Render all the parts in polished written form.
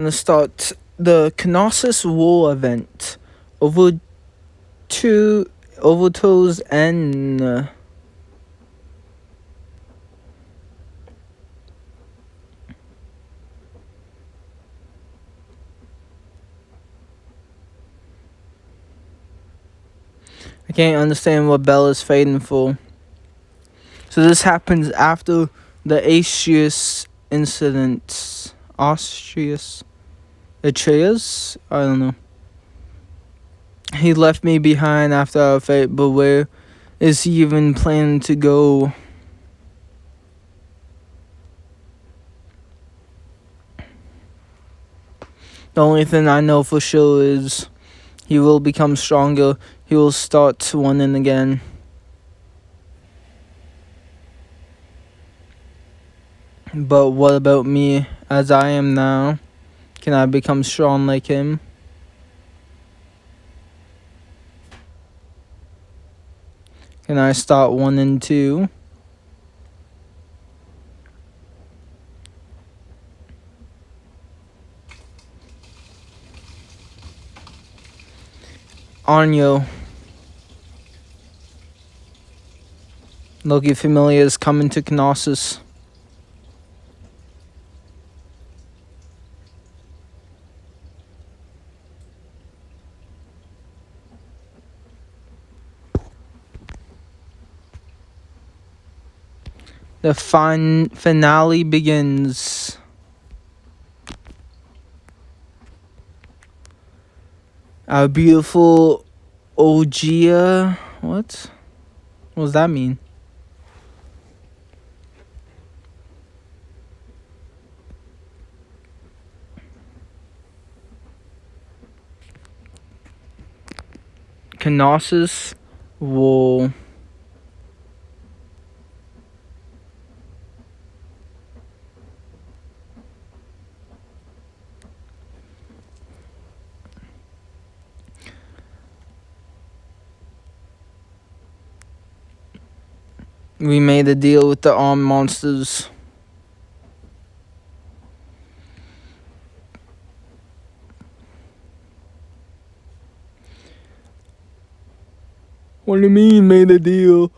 Gonna start the Knossos War Event. Overtoes and I can't understand what Bella's fighting for. So this happens after the Astrius incident. Atreus? I don't know. He left me behind after our fight, but where is he even planning to go? The only thing I know for sure is he will become stronger. He will start winning again. But what about me as I am now? Can I become strong like him? Can I start 1 and 2? Arnyo. Loki Familia is coming to Knossos. The finale begins. Our beautiful Ogia. What does that mean? Knossos will we made a deal with the armed monsters. What do you mean, made a deal?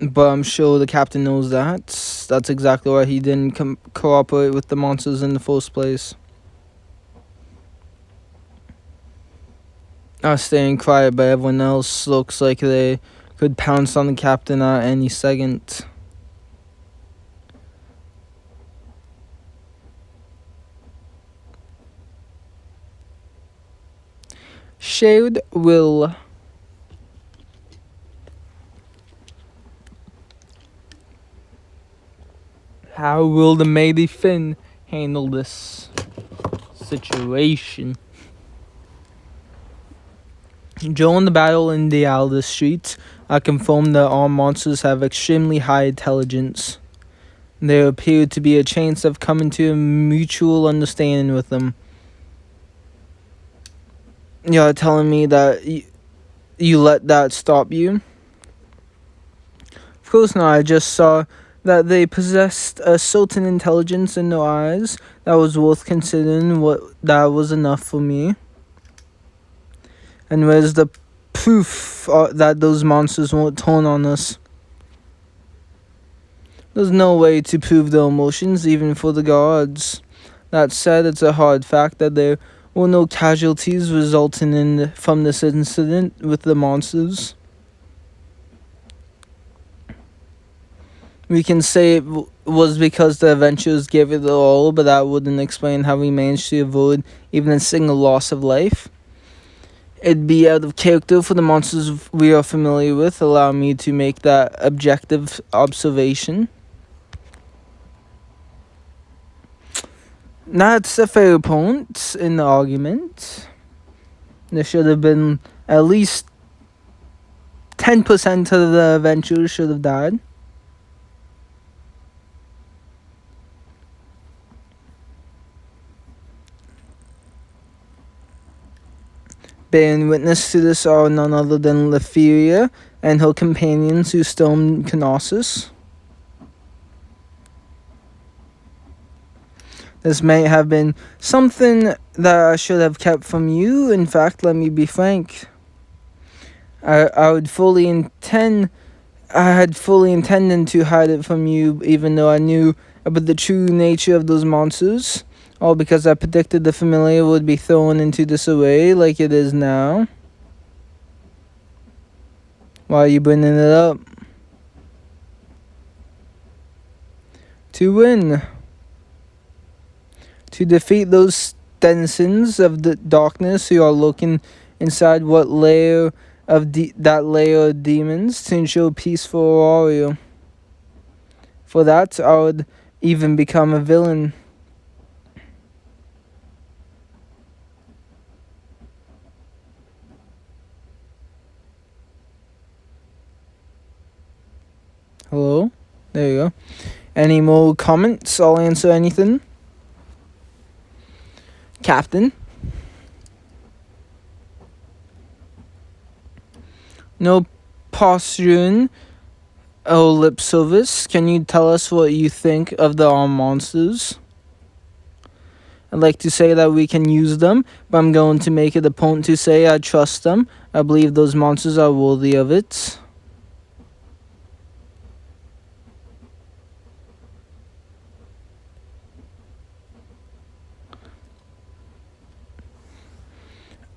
But I'm sure the captain knows that. That's exactly why he didn't cooperate with the monsters in the first place. I was staying quiet, but everyone else looks like they could pounce on the captain at any second. Shared will. How will the mighty Finn handle this situation? During the battle in the Alder Streets, I confirmed that all monsters have extremely high intelligence. There appeared to be a chance of coming to a mutual understanding with them. You're telling me that you let that stop you? Of course not. I just saw that they possessed a certain intelligence in their eyes that was worth considering. That was enough for me. And where's the proof that those monsters won't turn on us? There's no way to prove their emotions, even for the gods. That said, it's a hard fact that there were no casualties resulting from this incident with the monsters. We can say it was because the adventurers gave it all, but that wouldn't explain how we managed to avoid even a single loss of life. It'd be out of character for the monsters we are familiar with. Allow me to make that objective observation. That's a fair point in the argument. There should have been at least 10% of the adventurers should have died. Bearing witness to this are none other than Letheria and her companions who stormed Knossos. This may have been something that I should have kept from you. In fact, let me be frank. I had fully intended to hide it from you, even though I knew about the true nature of those monsters. All because I predicted the familiar would be thrown into disarray like it is now. Why are you bringing it up? To win. To defeat those denizens of the darkness who are looking inside what layer of that layer of demons to ensure peace for warrior. For that, I would even become a villain. Hello? There you go. Any more comments? I'll answer anything. Captain? No posturing or lip service. Can you tell us what you think of the armed monsters? I'd like to say that we can use them, but I'm going to make it a point to say I trust them. I believe those monsters are worthy of it.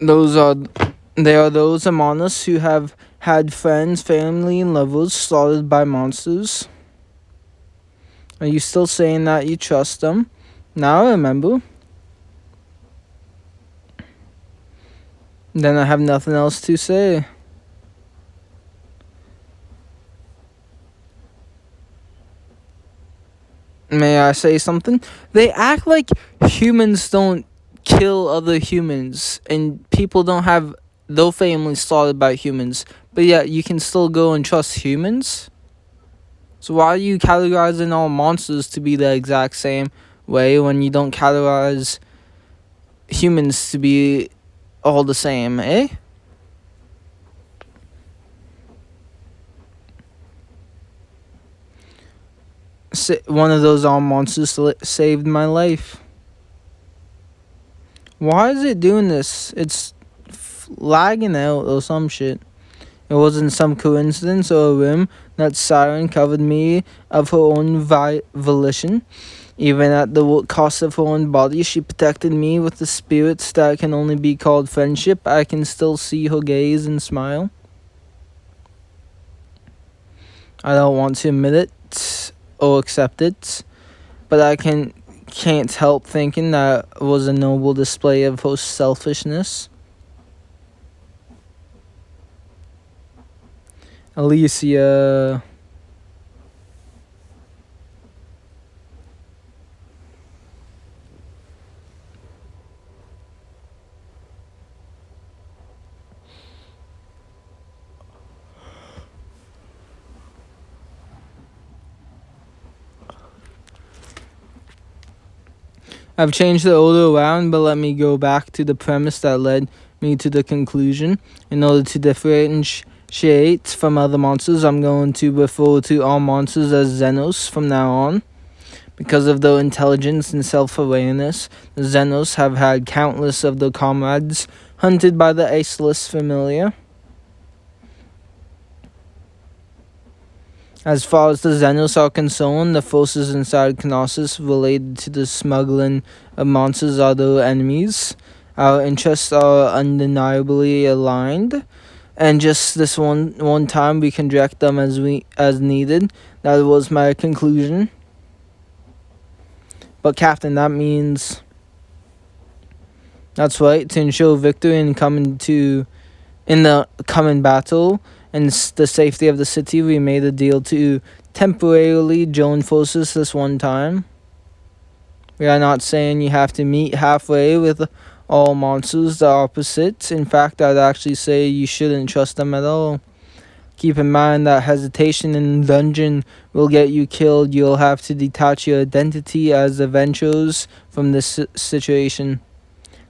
They are those among us who have had friends, family, and lovers slaughtered by monsters. Are you still saying that you trust them? Now I remember. Then I have nothing else to say. May I say something? They act like humans don't kill other humans, and people don't have their families slaughtered by humans, but yet you can still go and trust humans? So why are you categorizing all monsters to be the exact same way when you don't categorize humans to be all the same, eh? One of those all monsters saved my life. Why is it doing this? It's lagging out or some shit. It wasn't some coincidence or a whim that Siren covered me of her own volition. Even at the cost of her own body, she protected me with the spirits that can only be called friendship. I can still see her gaze and smile. I don't want to admit it or accept it, but I can't help thinking that was a noble display of her selfishness. Alicia. I've changed the order around, but let me go back to the premise that led me to the conclusion. In order to differentiate from other monsters, I'm going to refer to all monsters as Xenos from now on. Because of their intelligence and self-awareness, the Xenos have had countless of their comrades hunted by the aceless familiar. As far as the Xenos are concerned, the forces inside Knossos related to the smuggling of monsters are their enemies. Our interests are undeniably aligned, and just this one time we can direct them as needed. That was my conclusion. But Captain, that means that's right. To ensure victory in the coming battle and the safety of the city, we made a deal to temporarily join forces this one time. We are not saying you have to meet halfway with all monsters, the opposite. In fact, I'd actually say you shouldn't trust them at all. Keep in mind that hesitation in the dungeon will get you killed. You'll have to detach your identity as adventurers from this situation.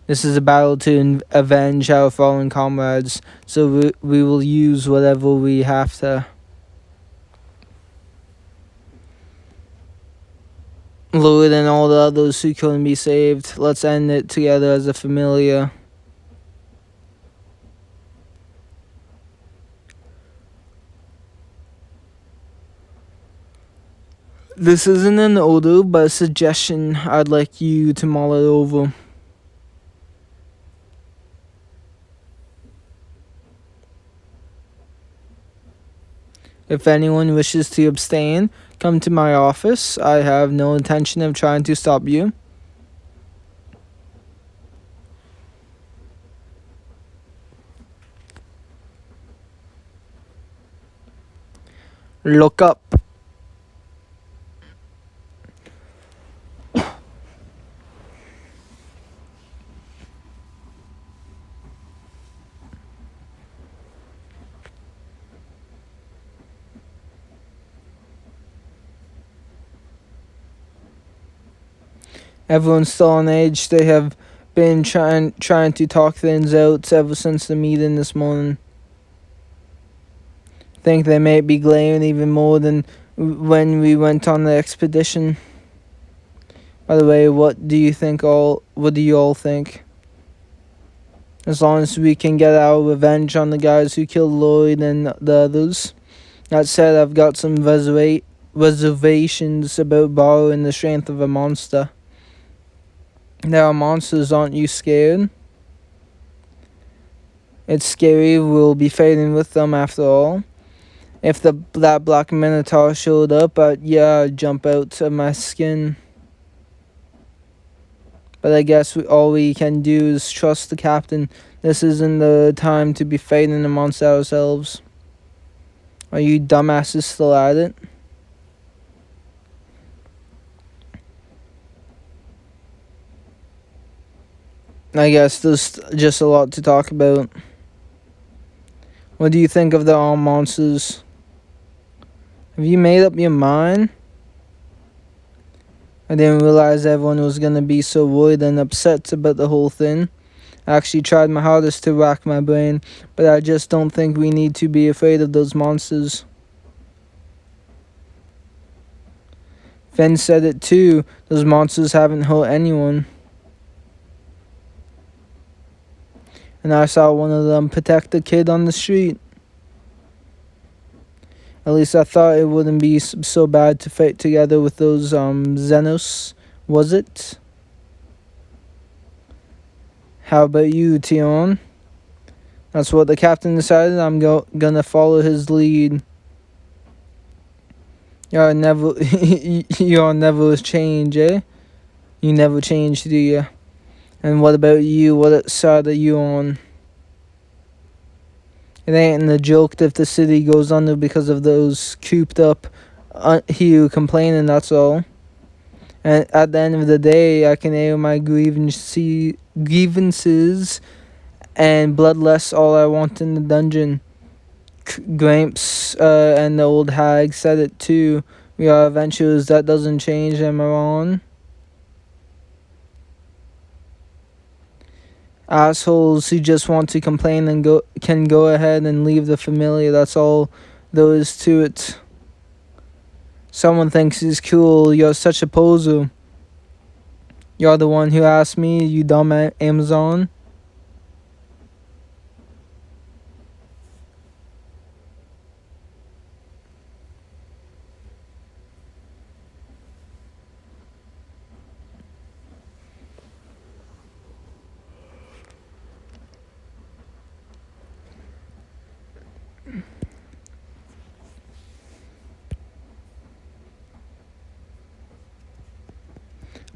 This is a battle to avenge our fallen comrades, so we will use whatever we have to. Lloyd and all the others who couldn't be saved. Let's end it together as a familia. This isn't an order, but a suggestion I'd like you to mull it over. If anyone wishes to abstain, come to my office. I have no intention of trying to stop you. Look up. Everyone's still on edge. They have been trying to talk things out ever since the meeting this morning. Think they may be glaring even more than when we went on the expedition. By the way, what do you all think? As long as we can get our revenge on the guys who killed Lloyd and the others. That said, I've got some reservations about borrowing the strength of a monster. There are monsters, aren't you scared? It's scary, we'll be fighting with them after all. If that black minotaur showed up, I'd jump out of my skin. But I guess all we can do is trust the captain. This isn't the time to be fighting amongst ourselves. Are you dumbasses still at it? I guess there's just a lot to talk about. What do you think of the armed monsters? Have you made up your mind? I didn't realize everyone was gonna be so worried and upset about the whole thing. I actually tried my hardest to rack my brain, but I just don't think we need to be afraid of those monsters. Finn said it too. Those monsters haven't hurt anyone. And I saw one of them protect a kid on the street. At least I thought it wouldn't be so bad to fight together with those Xenos, was it? How about you, Tion? That's what the captain decided. I'm gonna follow his lead. Y'all never, y'all never change, eh? You never change, do you? And what about you? What side are you on? It ain't a joke if the city goes under because of those cooped up Hugh complaining, that's all. And at the end of the day, I can air my grievances and bloodlust all I want in the dungeon. Gramps and the old hag said it too. We are adventurers, that doesn't change, am I wrong? Assholes who just want to complain and can go ahead and leave the familia. That's all there is to it. Someone thinks he's cool. You're such a poser. You're the one who asked me, you dumb Amazon.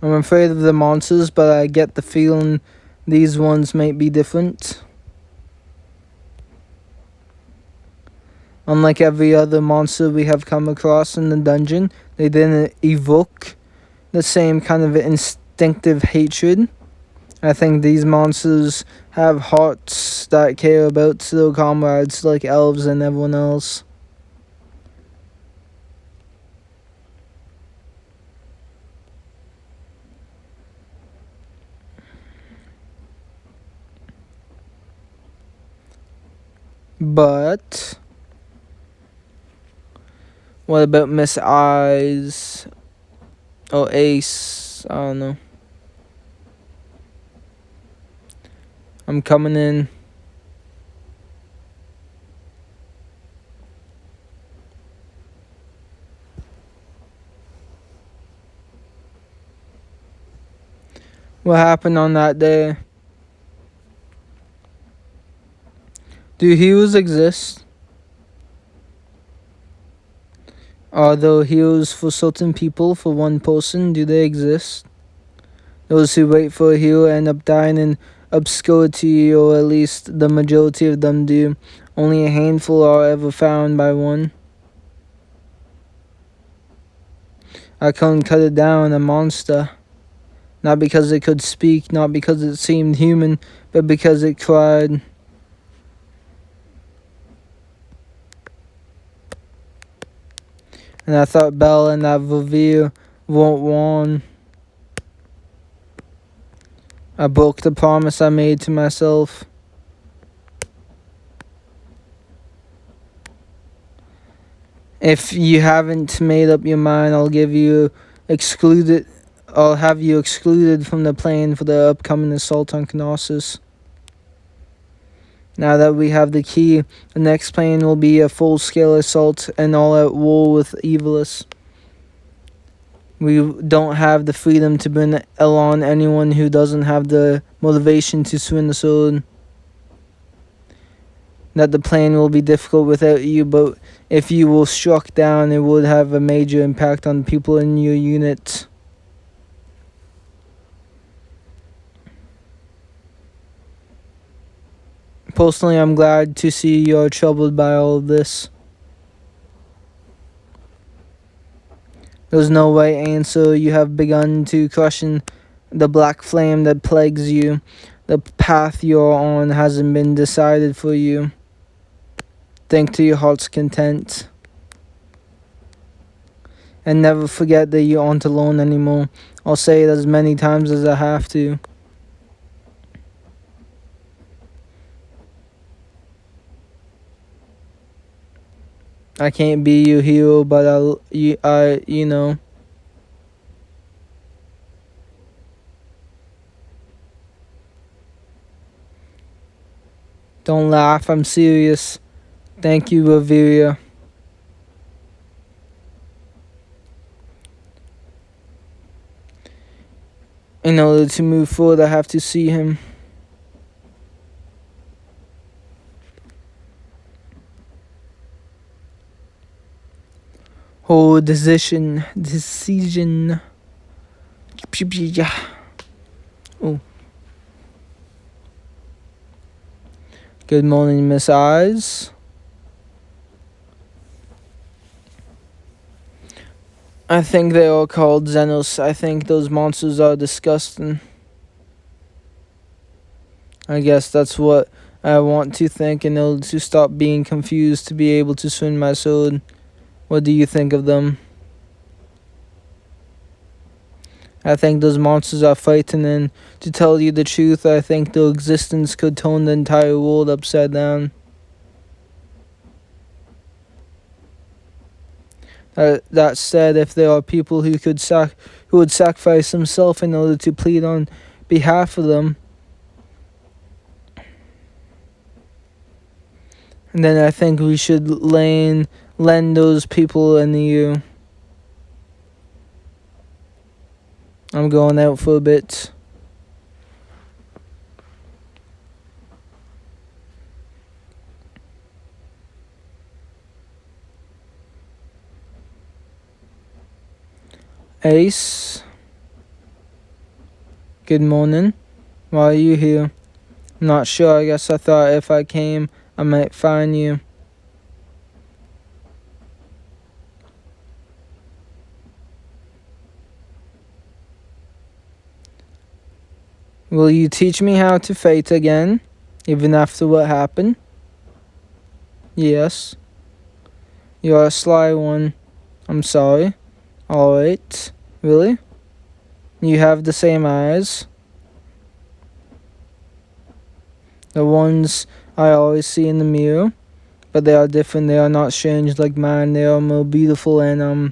I'm afraid of the monsters, but I get the feeling these ones might be different. Unlike every other monster we have come across in the dungeon, they didn't evoke the same kind of instinctive hatred. I think these monsters have hearts that care about their comrades like elves and everyone else. But what about Miss Eyes? Oh, ace. I don't know. I'm coming in. What happened on that day? Do heroes exist? Are there heroes for certain people, for one person? Do they exist? Those who wait for a hero end up dying in obscurity, or at least the majority of them do. Only a handful are ever found by one. I couldn't cut it down, a monster. Not because it could speak, not because it seemed human, but because it cried. And I thought Belle and that Verveer weren't one. I broke the promise I made to myself. If you haven't made up your mind, I'll have you excluded from the plan for the upcoming assault on Knossos. Now that we have the key, the next plan will be a full-scale assault and all at war with Evilus. We don't have the freedom to bring along anyone who doesn't have the motivation to swing the sword. That the plan will be difficult without you, but if you were struck down, it would have a major impact on people in your unit. Personally, I'm glad to see you're troubled by all of this. There's no right answer. You have begun to crushing the black flame that plagues you. The path you're on hasn't been decided for you. Think to your heart's content. And never forget that you aren't alone anymore. I'll say it as many times as I have to. I can't be your hero, but you know. Don't laugh, I'm serious. Thank you, Raviria. In order to move forward, I have to see him. Oh, decision. Oh. Good morning, Miss Eyes. I think they are called Xenos. I think those monsters are disgusting. I guess that's what I want to think in order to stop being confused, to be able to swing my sword. What do you think of them? I think those monsters are frightening. To tell you the truth, I think their existence could turn the entire world upside down. That said, if there are people who would sacrifice themselves in order to plead on behalf of them, then I think we should lend those people an ear. I'm going out for a bit. Ace. Good morning. Why are you here? I'm not sure. I guess I thought if I came, I might find you. Will you teach me how to fight again, even after what happened? Yes. You're a sly one. I'm sorry. Alright. Really? You have the same eyes? The ones I always see in the mirror, but they are different. They are not strange like mine. They are more beautiful and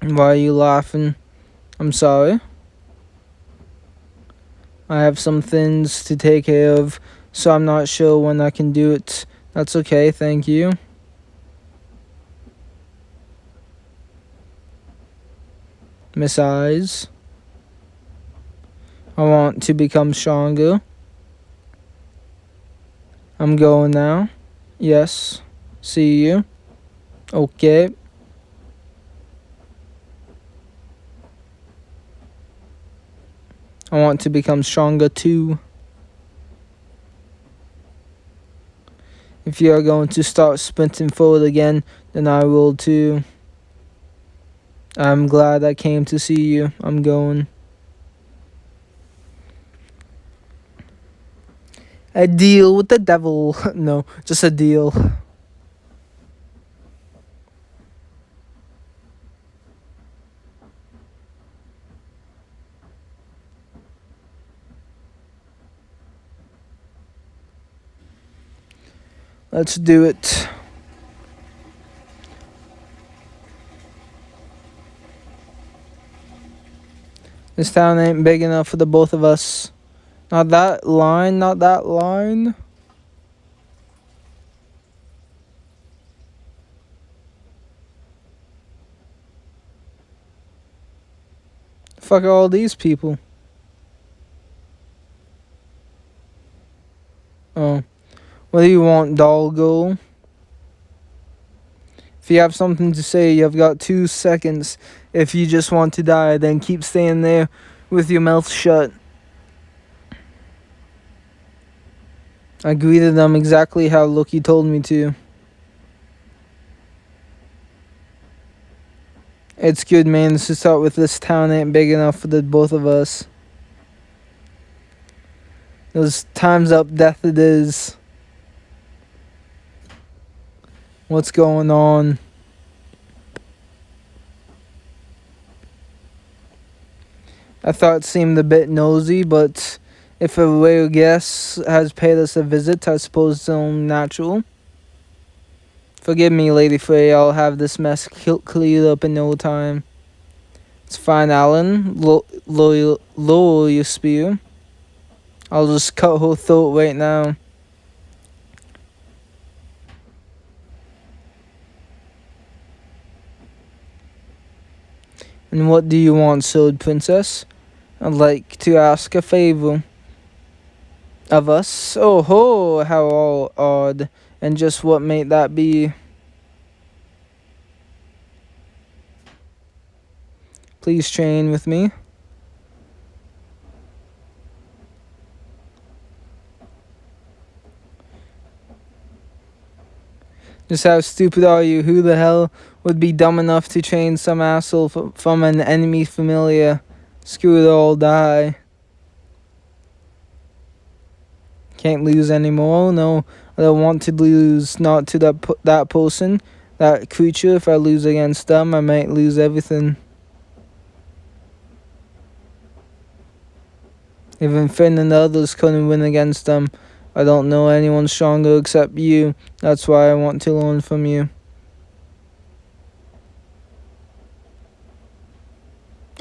Why are you laughing? I'm sorry. I have some things to take care of, so I'm not sure when I can do it. That's okay, thank you. Miss Eyes. I want to become stronger. I'm going now. Yes. See you. Okay. I want to become stronger too. If you are going to start sprinting forward again, then I will too. I'm glad I came to see you. I'm going. A deal with the devil. No, just a deal. Let's do it. This town ain't big enough for the both of us. Not that line, not that line. Fuck all these people. Oh. What do you want, Dolgo? If you have something to say, you've got 2 seconds. If you just want to die, then keep staying there with your mouth shut. I greeted them exactly how Loki told me to. It's good, man. To start with, this town ain't big enough for the both of us. Those time's up, death it is. What's going on? I thought it seemed a bit nosy, but if a rare guest has paid us a visit, I suppose it's only natural. Forgive me, Lady Frey, I'll have this mess cleared up in no time. It's fine, Alan. Lower your spear. I'll just cut her throat right now. And what do you want, Sword Princess? I'd like to ask a favor. Of us? Oh ho, how all odd. And just what may that be? Please train with me. Just how stupid are you? Who the hell would be dumb enough to train some asshole from an enemy familiar? Screw it all, die. Can't lose anymore. No, I don't want to lose. Not to that person, that creature. If I lose against them, I might lose everything. Even Finn and the others couldn't win against them. I don't know anyone stronger except you. That's why I want to learn from you.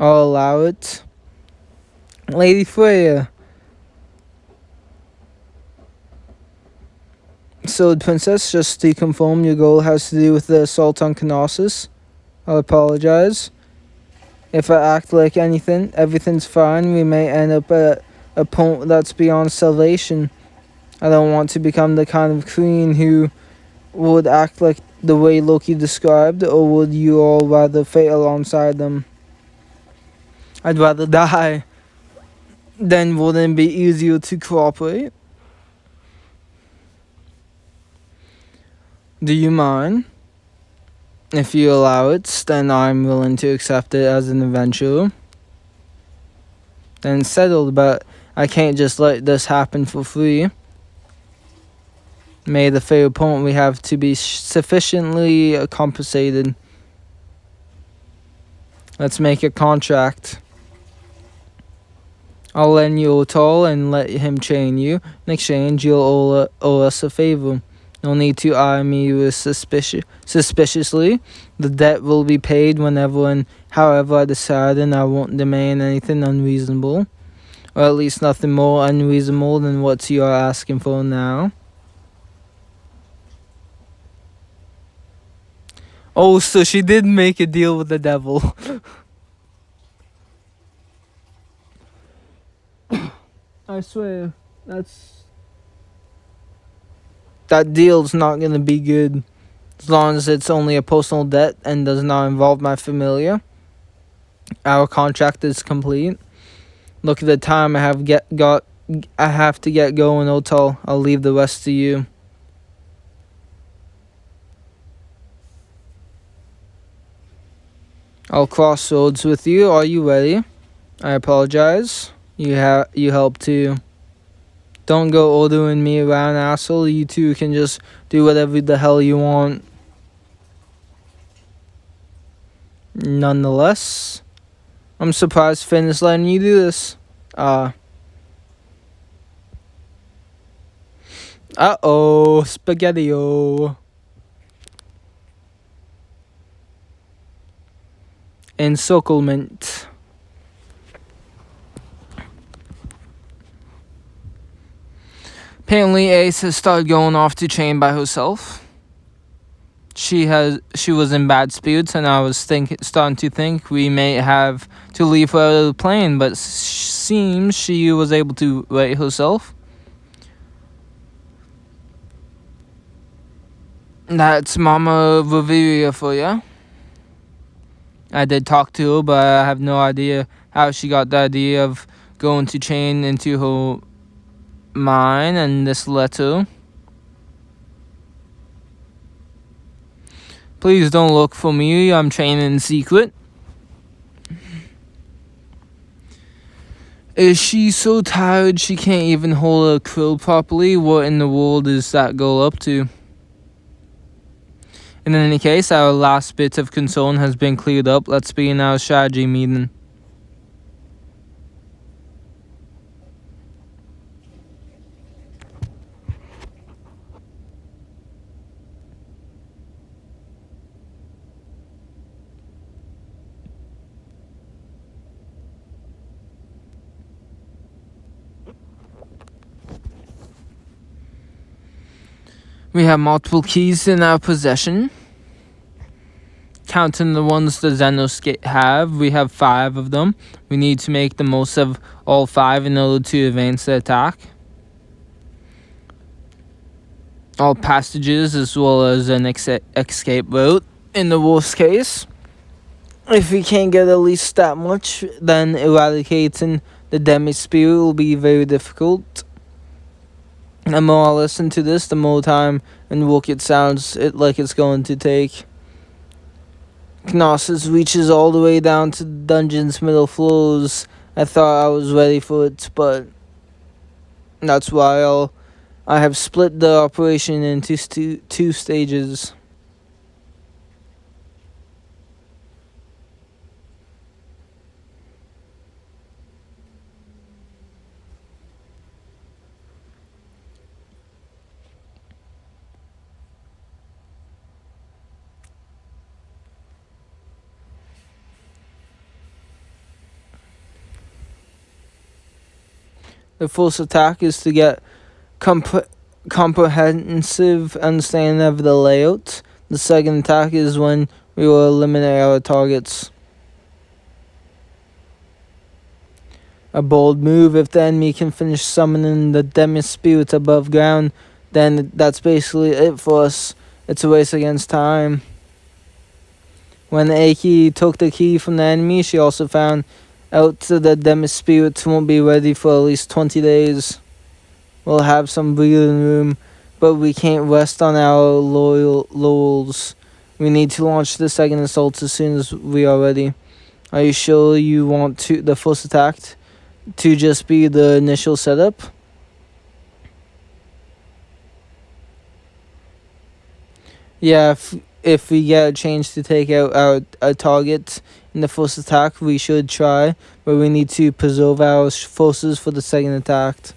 I'll allow it. Lady Freya. Sword Princess, just to confirm, your goal has to do with the assault on Knossos. I'll apologize. If I act like everything's fine, we may end up at a point that's beyond salvation. I don't want to become the kind of queen who would act like the way Loki described, or would you all rather fight alongside them? I'd rather die. Then wouldn't it be easier to cooperate? Do you mind? If you allow it, then I'm willing to accept it as an adventure. Then it's settled, but I can't just let this happen for free. Made a fair point, we have to be sufficiently compensated. Let's make a contract. I'll lend you a toll and let him train you. In exchange, you'll owe us a favor. No need to eye me with suspiciously. The debt will be paid whenever and however I decide, and I won't demand anything unreasonable. Or at least nothing more unreasonable than what you are asking for now. Oh, so she did make a deal with the devil. I swear, that deal's not gonna be good. As long as it's only a personal debt and does not involve my familiar. Our contract is complete. Look at the time I have to get going, Otal. I'll leave the rest to you. I'll cross swords with you. Are you ready? I apologize. You help too. Don't go ordering me around, asshole. You two can just do whatever the hell you want. Nonetheless, I'm surprised Finn is letting you do this. Uh-oh, spaghetti-o. Encirclement. Apparently Ace has started going off to train by herself. She was in bad spirits, and I was starting to think we may have to leave her out of the plane, but seems she was able to right herself. That's Mama Riveria for ya. I did talk to her, but I have no idea how she got the idea of going to chain into her mind and this letter. Please don't look for me. I'm training in secret. Is she so tired she can't even hold a quill properly? What in the world is that girl up to? In any case, our last bit of concern has been cleared up. Let's begin our strategy meeting. We have multiple keys in our possession. Counting the ones the Xenos have, we have 5 of them. We need to make the most of all 5 in order to advance the attack. All passages as well as an escape route in the worst case. If we can't get at least that much, then eradicating the demi-spirit will be very difficult. The more I listen to this, the more time and work it sounds like it's going to take. Knossos reaches all the way down to the dungeon's middle floors. I thought I was ready for it, but that's why I have split the operation into two stages. The first attack is to get comprehensive understanding of the layout. The second attack is when we will eliminate our targets. A bold move. If the enemy can finish summoning the demi-spirit above ground, then that's basically it for us. It's a race against time. When Aki took the key from the enemy, she also found out that the demi-spirits won't be ready for at least 20 days. We'll have some breathing room, but we can't rest on our laurels. We need to launch the second assault as soon as we are ready. Are you sure you want the first attack to just be the initial setup? Yeah, if we get a chance to take out our target in the first attack, we should try, but we need to preserve our forces for the second attack.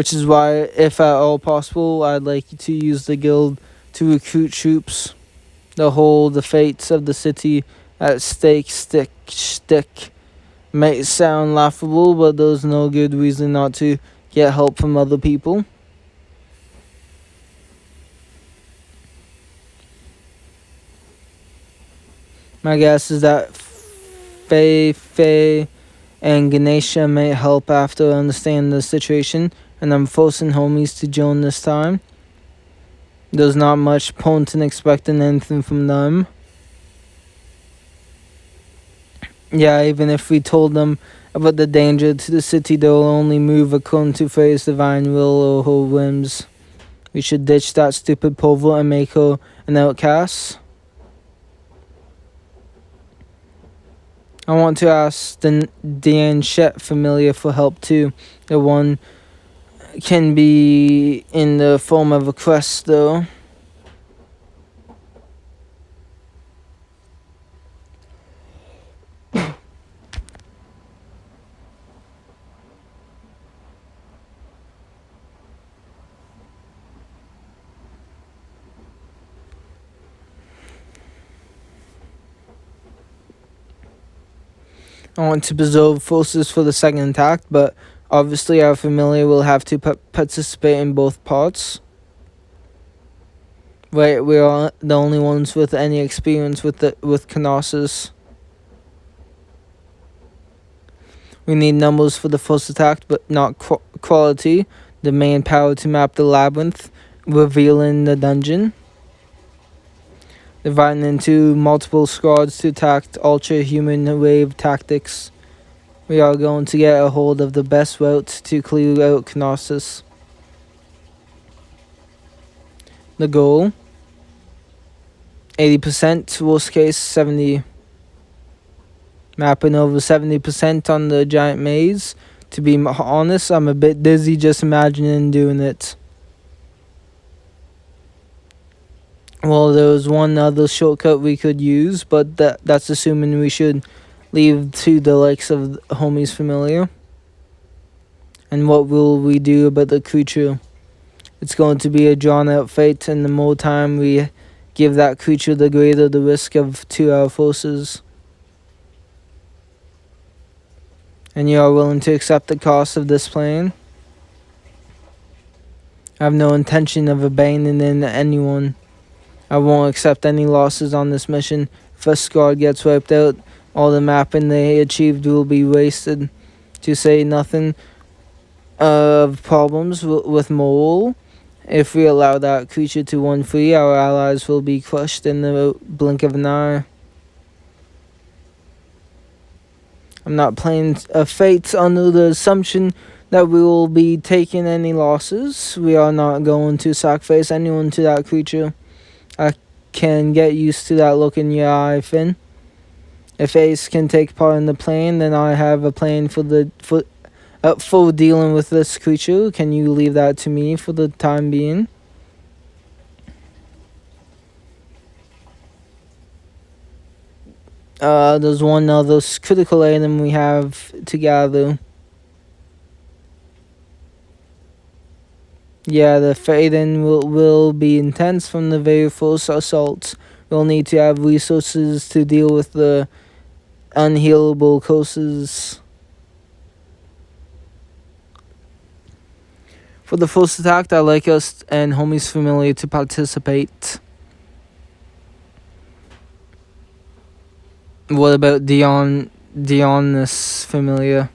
which is why, if at all possible, I'd like to use the guild to recruit troops. The whole the fates of the city at stake stick may sound laughable, but there's no good reason not to get help from other people. My guess is that Faye and Ganesha may help after understanding the situation, and I'm forcing homies to join this time. There's not much point in expecting anything from them. Yeah, even if we told them about the danger to the city, they'll only move according to Faye's divine will or her whims. We should ditch that stupid pervert and make her an outcast. I want to ask the Dianchet familiar for help too. The one can be in the form of a quest though. I want to preserve forces for the second attack, but obviously our familiar will have to participate in both parts. Right, we are the only ones with any experience with Knossos. We need numbers for the first attack, but not quality. The main power to map the labyrinth, revealing the dungeon. Dividing into multiple squads to attack ultra-human wave tactics. We are going to get a hold of the best route to clear out Knossos. The goal: 80%, worst case 70%. Mapping over 70% on the giant maze. To be honest, I'm a bit dizzy just imagining doing it. Well, there was one other shortcut we could use, but that's assuming we should leave to the likes of homies familiar. And what will we do about the creature? It's going to be a drawn-out fate, and the more time we give that creature, the greater the risk to our forces. And you are willing to accept the cost of this plan? I have no intention of abandoning anyone. I won't accept any losses on this mission. If a squad gets wiped out, all the mapping they achieved will be wasted. To say nothing of problems with morale. If we allow that creature to run free, our allies will be crushed in the blink of an eye. I'm not playing a fate under the assumption that we will be taking any losses. We are not going to sacrifice anyone to that creature. I can get used to that look in your eye, Finn. If Ace can take part in the plan, then I have a plan for dealing with this creature. Can you leave that to me for the time being? There's one other critical item we have to gather. Yeah, the fading will be intense from the very first assault. We'll need to have resources to deal with the unhealable curses. For the first attack, I'd like us and homies familiar to participate. What about Dion's familiar?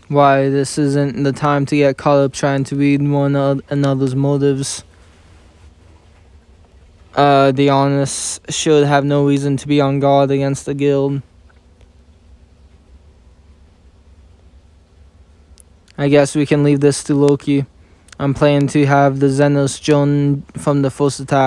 Why, this isn't the time to get caught up trying to read one another's motives. Dionys should have no reason to be on guard against the guild. I guess we can leave this to Loki. I'm planning to have the Xenos join from the first attack.